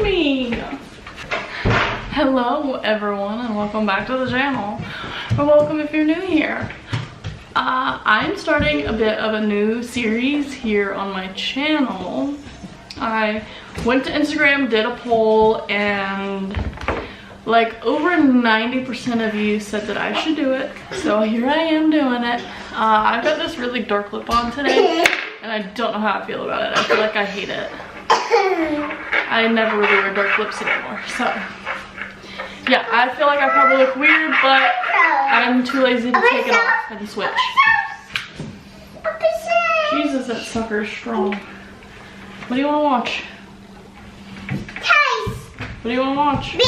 me. Hello everyone and welcome back to the channel. Or welcome if you're new here. I'm starting a bit of a new series here on my channel. I went to Instagram, did a poll, and like over 90% of you said that I should do it. So here I am doing it. I've got this really dark lip on today and I don't know how I feel about it. I feel like I hate it. I never really wear dark lips anymore, so yeah, I feel like I probably look weird, but I'm too lazy to take it off and switch. Jesus, that sucker is strong. What do you want to watch? What do you want to watch?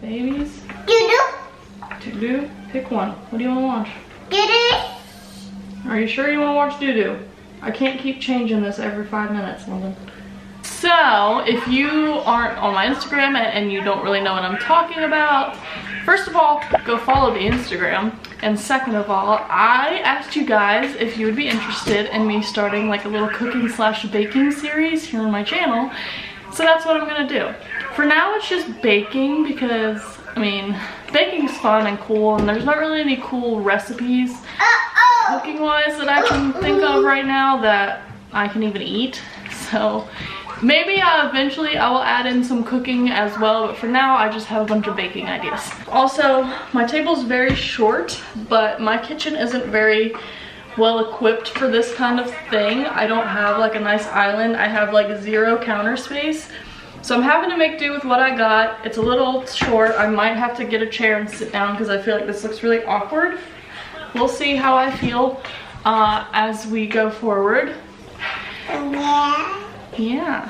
Babies. Babies? Doo-doo. Doo-doo? Pick one. What do you want to watch? Doo-doo. Are you sure you want to watch doo-doo? I can't keep changing this every 5 minutes, London. So, if you aren't on my Instagram and you don't really know what I'm talking about, first of all, go follow the Instagram. And second of all, I asked you guys if you would be interested in me starting like a little cooking / baking series here on my channel. So that's what I'm gonna do. For now, it's just baking because, I mean, baking's fun and cool, and there's not really any cool recipes cooking-wise that I can think of right now that I can even eat. So maybe eventually I will add in some cooking as well, but for now I just have a bunch of baking ideas. Also, my table's very short, but my kitchen isn't very well equipped for this kind of thing. I don't have like a nice island. I have like 0 counter space. So I'm having to make do with what I got. It's a little short. I might have to get a chair and sit down because I feel like this looks really awkward. We'll see how I feel as we go forward. Yeah.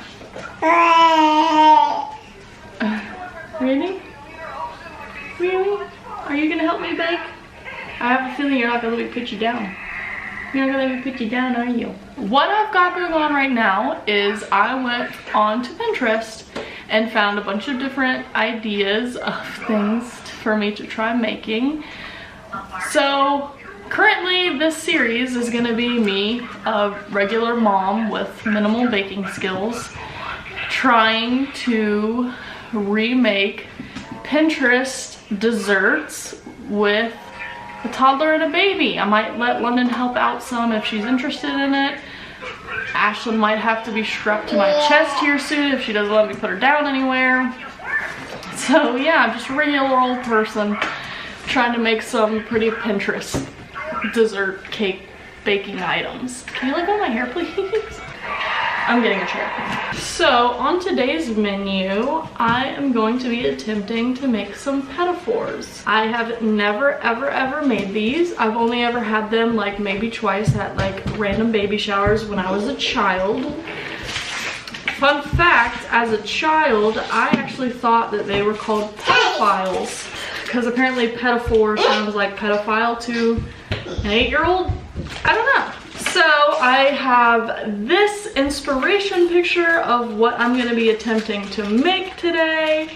Really? Really? Are you gonna help me bake? I have a feeling you're not gonna let me put you down. You're not gonna let me put you down, are you? What I've got going on right now is I went on to Pinterest and found a bunch of different ideas of things for me to try making. So currently this series is gonna be me, a regular mom with minimal baking skills, trying to remake Pinterest desserts with a toddler and a baby. I might let London help out some if she's interested in it. Ashlyn might have to be strapped to my chest here soon if she doesn't let me put her down anywhere. So yeah, I'm just a regular old person trying to make some pretty Pinterest dessert cake baking items. Can you let go of my hair, please? I'm getting a chair. So on today's menu, I am going to be attempting to make some pinafores. I have never ever made these. I've only ever had them like maybe twice at like random baby showers when I was a child. Fun fact, as a child, I actually thought that they were called pedophiles because apparently pedophore sounds like pedophile to an 8-year-old. I don't know. So I have this inspiration picture of what I'm going to be attempting to make today.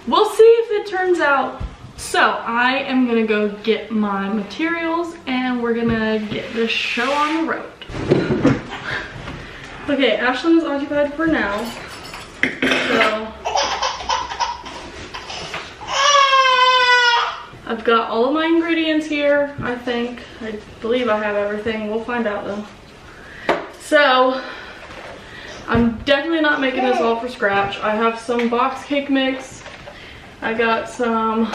We'll see if it turns out. So I am going to go get my materials and we're going to get this show on the road. Okay, Ashlyn is occupied for now. So I've got all of my ingredients here, I think. I believe I have everything. We'll find out though. So, I'm definitely not making this all from scratch. I have some box cake mix. I got some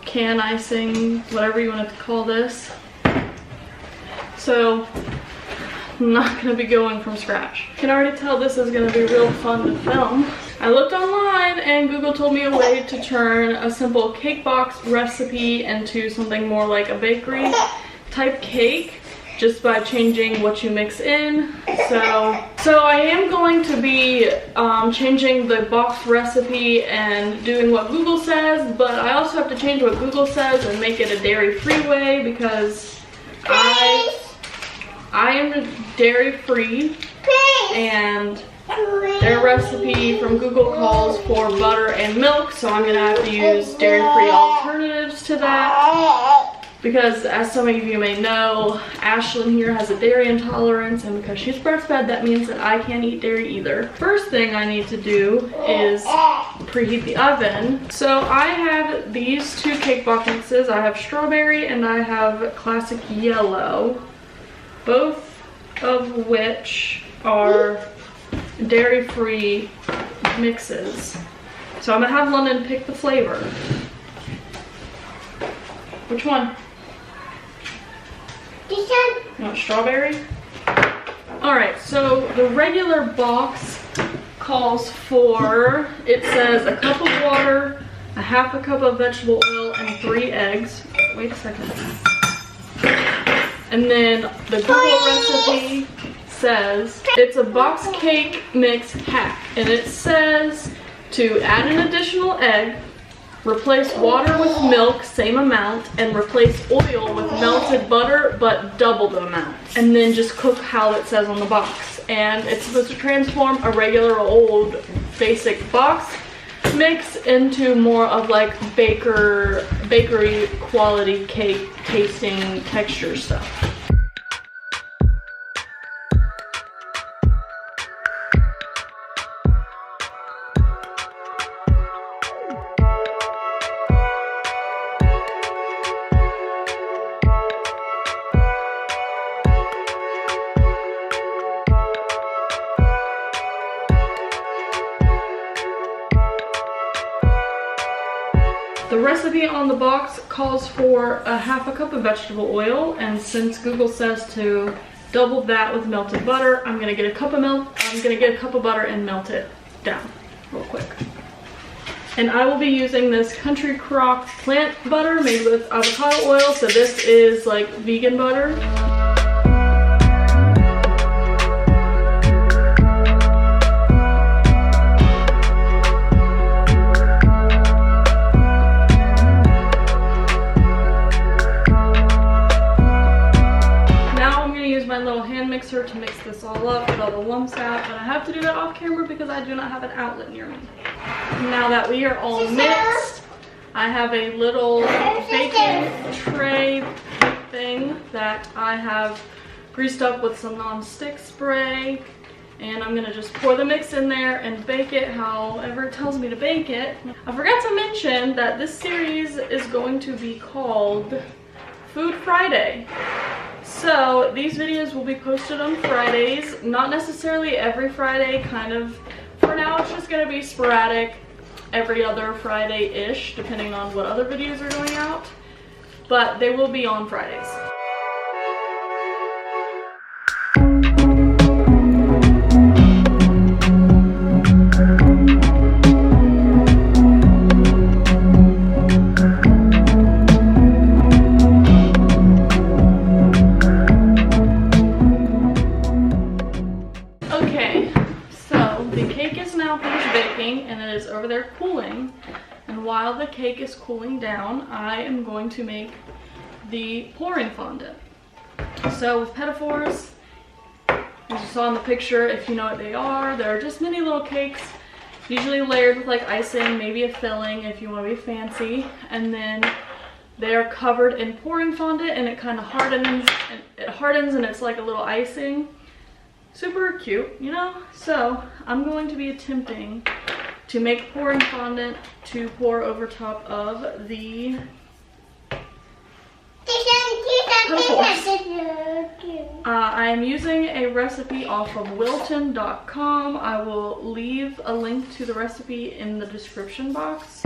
can icing, whatever you want to call this. So, I'm not going to be going from scratch. I can already tell this is going to be real fun to film. I looked online and Google told me a way to turn a simple cake box recipe into something more like a bakery type cake just by changing what you mix in. So I am going to be changing the box recipe and doing what Google says, but I also have to change what Google says and make it a dairy-free way because I am dairy-free and their recipe from Google calls for butter and milk, so I'm gonna have to use dairy-free alternatives to that. because as some of you may know, Ashlyn here has a dairy intolerance, and because she's breastfed, that means that I can't eat dairy either. First thing I need to do is preheat the oven. So I have these two cake box mixes. I have strawberry and I have classic yellow, both of which are dairy-free mixes. So I'm gonna have London pick the flavor. Which one? This one. You want strawberry? Alright, so the regular box calls for, it says a cup of water, a half a cup of vegetable oil, and 3 eggs. Wait a second. And then the Google recipe says it's a box cake mix hack. And it says to add an additional egg, replace water with milk, same amount, and replace oil with melted butter, but double the amount. And then just cook how it says on the box. And it's supposed to transform a regular old basic box mix into more of like bakery quality cake tasting texture stuff. The recipe on the box calls for a half a cup of vegetable oil, and since Google says to double that with melted butter, I'm gonna get a cup of butter and melt it down real quick. And I will be using this Country Crock plant butter made with avocado oil, so this is like vegan butter. Mixer to mix this all up, get all the lumps out, but I have to do that off camera because I do not have an outlet near me. Now that we are all mixed, I have a little baking tray thing that I have greased up with some non-stick spray, and I'm gonna just pour the mix in there and bake it however it tells me to bake it. I forgot to mention that this series is going to be called Food Friday. So these videos will be posted on Fridays, not necessarily every Friday, kind of. For now it's just going to be sporadic, every other Friday-ish, depending on what other videos are going out. But they will be on Fridays. Over there cooling, and while the cake is cooling down, I am going to make the pouring fondant. So with Petit, as you saw in the picture, if you know what they are, they're just mini little cakes, usually layered with like icing, maybe a filling if you want to be fancy, and then they are covered in pouring fondant, and it kind of hardens, and it's like a little icing. Super cute, you know? So I'm going to be attempting to make pouring fondant to pour over top of the I am using a recipe off of Wilton.com. I will leave a link to the recipe in the description box.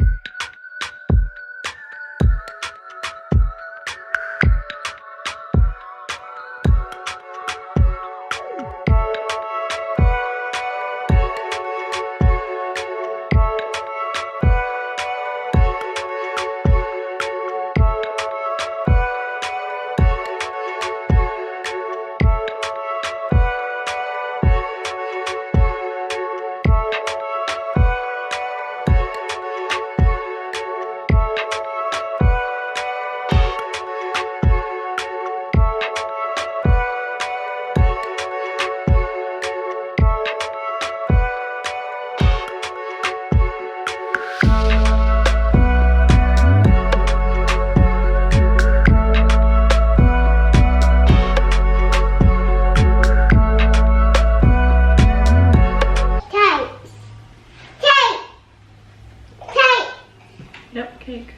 cake.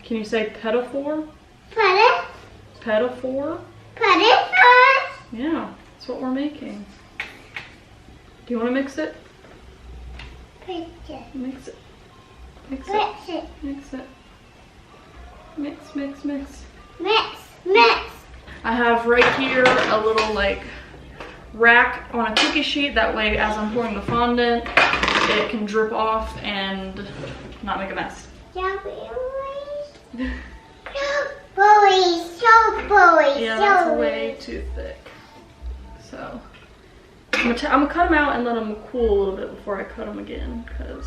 Can you say pedophore? Petit. Pedophore? Petit. Yeah, that's what we're making. Do you want to mix it? Petit. Mix it. Mix it. Mix it. Mix it. Mix, mix, mix. Mix. Mix. I have right here a little like rack on a cookie sheet. That way, as I'm pouring the fondant, it can drip off and not make a mess. Boys. Yeah, that's way too thick. So I'm gonna cut them out and let them cool a little bit before I cut them again, because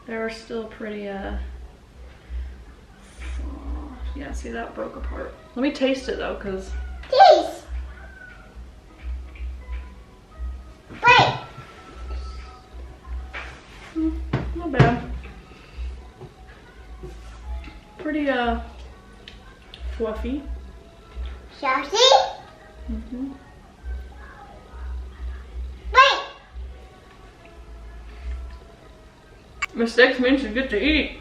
they're still pretty soft. Yeah, see, that broke apart. Let me taste it though, because Taste. Wait. not bad. Pretty fluffy. Saucy. Mm-hmm. Wait. Mistakes means you get to eat.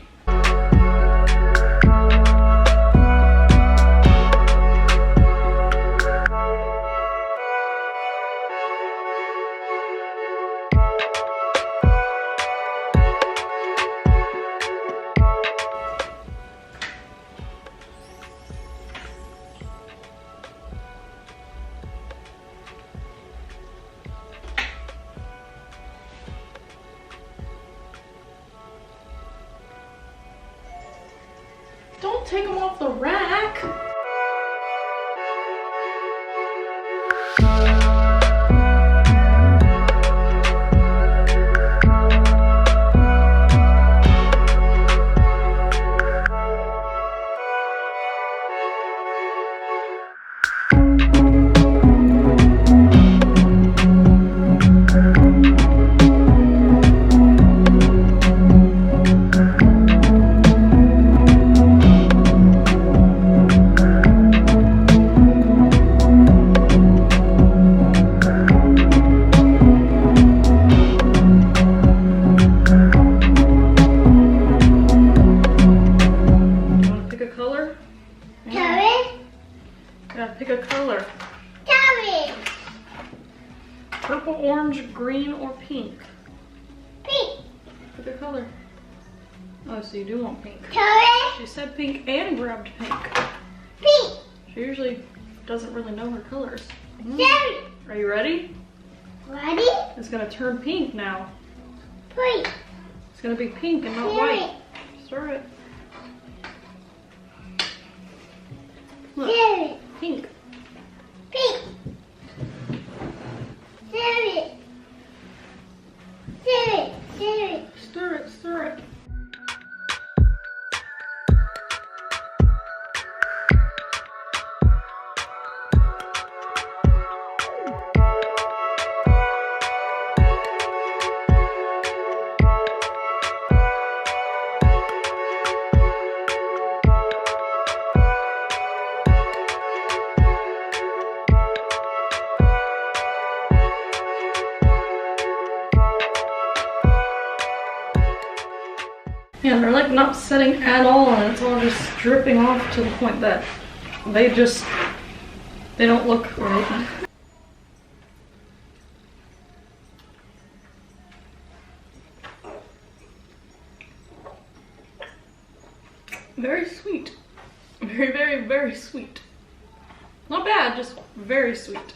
Don't take them off the rack. Purple, orange, green, or pink? Pink. Pick a color. Oh, so you do want pink. Color. She said pink and grabbed pink. Pink. She usually doesn't really know her colors. Cherry. Are you ready? Ready? It's gonna turn pink now. Pink. It's gonna be pink and not Cherry. white. Stir it. Look, Cherry. pink. Pink. Cherry. Cherry. Cherry. Stir it, stir it. Yeah, they're like not setting at all, and it's all just dripping off to the point that they don't look right. Very sweet. Very, very, very sweet. Not bad, just very sweet.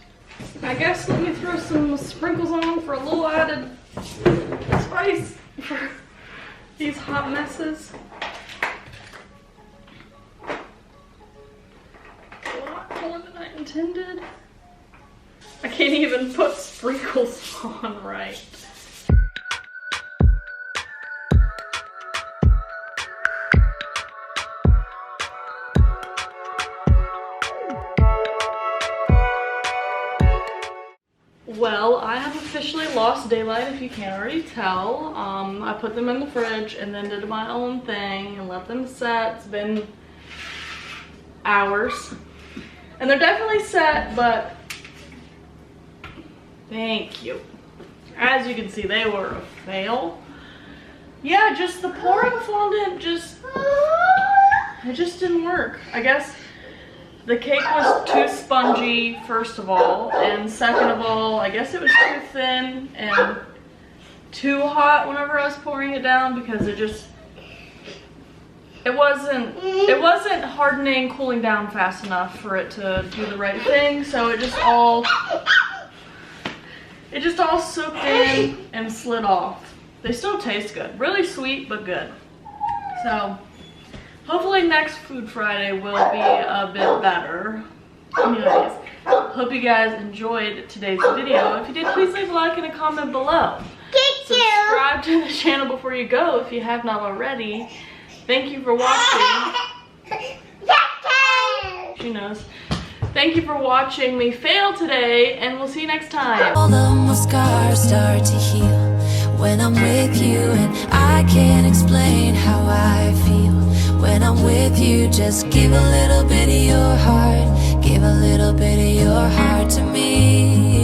I guess let me throw some sprinkles on for a little added spice for these hot messes. A lot more than I intended. I can't even put sprinkles on right. Well, I have officially lost daylight, if you can't already tell. I put them in the fridge and then did my own thing and let them set. It's been hours. And they're definitely set, but thank you. As you can see, they were a fail. Yeah, just the pouring fondant just It just didn't work. I guess the cake was too spongy, first of all, and second of all, I guess it was too thin and too hot whenever I was pouring it down, because it wasn't hardening, cooling down fast enough for it to do the right thing. So it just all soaked in and slid off. They still taste good, really sweet but good. So hopefully next Food Friday will be a bit better. Anyways, hope you guys enjoyed today's video. If you did, please leave a like and a comment below. Subscribe to the channel before you go if you have not already. Thank you for watching. She knows. Thank you for watching me fail today, and we'll see you next time. All of my scars start to heal when I'm with you, and I can't explain how I feel. When I'm with you, just give a little bit of your heart, give a little bit of your heart to me.